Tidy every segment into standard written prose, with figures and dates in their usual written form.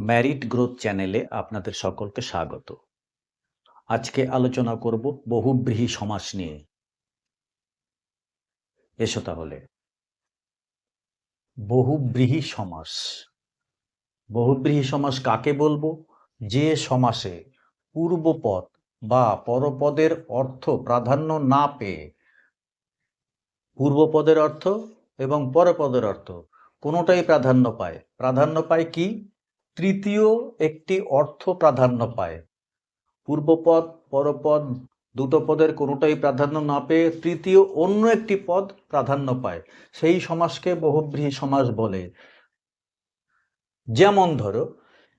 Merit growth চ্যানেলে আপনাদের সকলকে স্বাগত। আজকে আলোচনা করব বহুব্রীহি সমাস নিয়ে। এসো তাহলে। বহুব্রীহি সমাস। বহুব্রীহি সমাস কাকে বলবো? যে সমাসে পূর্বপদ বা পরপদের অর্থ প্রাধান্য না পেয়ে পূর্বপদের অর্থ এবং পরপদের অর্থ কোনোটাই প্রাধান্য পায়। প্রাধান্য পায় কি? তৃতীয় একটি অর্থ প্রাধান্য পায়। পূর্বপদ পরপদ দুটো পদের কোনোটাই প্রাধান্য না পেয়ে তৃতীয় অন্য একটি পদ প্রাধান্য পায়, সেই সমাসকে বহুব্রীহি সমাস বলে। যেমন ধরো,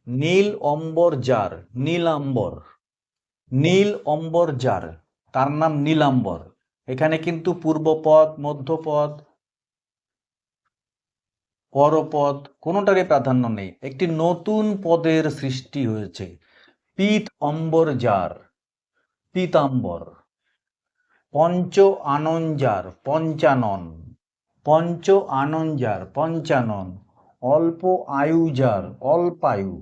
নীল অম্বর যার, নীলাম্বর। নীল অম্বর যার, তার নাম নীলাম্বর। এখানে কিন্তু পূর্বপদ, মধ্যপদ, পরপদ কোনোটারই প্রাধান্য নেই, একটি নতুন পদের সৃষ্টি হয়েছে। পীত অম্বর যার, পীতাম্বর। পঞ্চ আনন যার, পঞ্চানন। পঞ্চ আনন যার, পঞ্চানন। অল্প আয়ু যার, অল্পায়ু।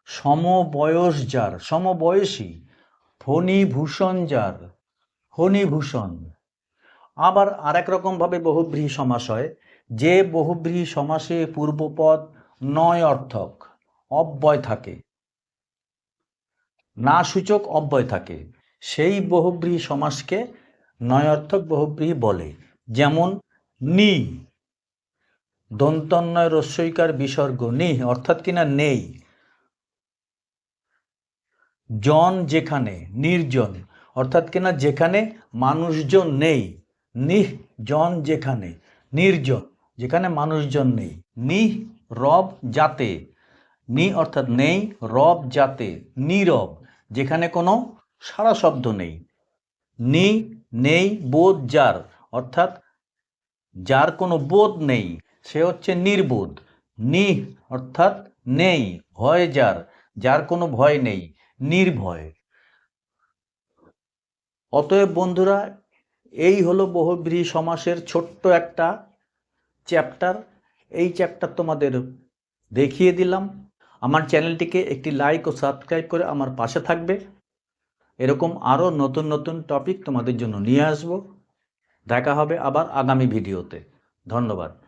সমবয়স যার, সমবয়সী। ফণীভূষণ যার, ফণীভূষণ। আবার আরেক রকম ভাবে বহুব্রীহি সমাস হয়, যে বহুব্রীহি সমাসে পূর্বপদ নয় অর্থক অব্যয় থাকে, না সূচক অব্যয় থাকে, সেই বহুব্রীহি সমাসকে নয়ার্থক বহুব্রীহি বলে। যেমন নি, দন্তন্বয় রস্যইকার বিসর্গ, নি অর্থাৎ কিনা নেই। জন যেখানে, নির্জন অর্থাৎ কিনা যেখানে মানুষজন নেই। নিহ জন যেখানে, নির্জন যেখানে মানুষজন নেই। নি রব যাতে, নি অর্থাৎ নেই, রব যাতে, নীরব যেখানে কোনো সাড়া শব্দ নেই। নি নেই বোধ যার, অর্থাৎ যার কোনো বোধ নেই, সে হচ্ছে নির্বোধ। নি অর্থাৎ নেই, ভয় যার, যার কোনো ভয় নেই, নির্ভয়। অতএব বন্ধুরা, এই হলো বহুব্রীহি সমাসের ছোট্ট একটা চ্যাপ্টার। এই চ্যাপ্টার তোমাদের দেখিয়ে দিলাম। আমার চ্যানেলটিকে একটি লাইক ও সাবস্ক্রাইব করে আমার পাশে থাকবে। এরকম আরও নতুন নতুন টপিক তোমাদের জন্য নিয়ে আসব। দেখা হবে আবার আগামী ভিডিওতে। ধন্যবাদ।